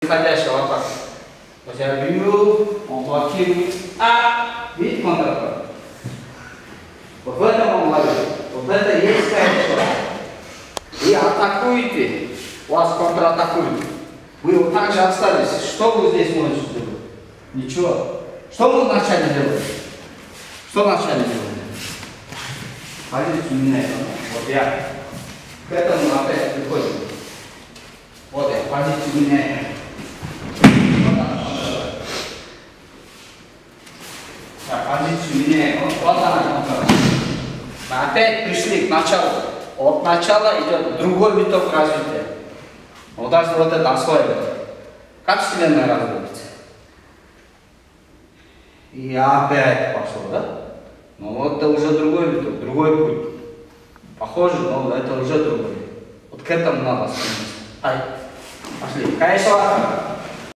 Приходящего атаку. Вот я бью, он блокирует. Видите контратаку? Вот в этом он ловит. Вот это и есть кайф. И атакуете, вас контратакуют. Вы вот так же остались. Что вы здесь можете сделать? Ничего. Что вы вначале делаете? Что вначале делаете? Позицию меняем. Вот я к этому опять приходим. Вот я позицию меняю. Позицию меняем. Вот она контратака. Мы опять пришли к началу. От начала идет другой виток развития. Вот даже вот это осваивать. Как Вселенная развивается. И опять пошло, да? Ну вот это уже другой виток, другой путь. Похоже, но это уже другой. Вот к этому надо стремиться. Ай, пошли. Конечно,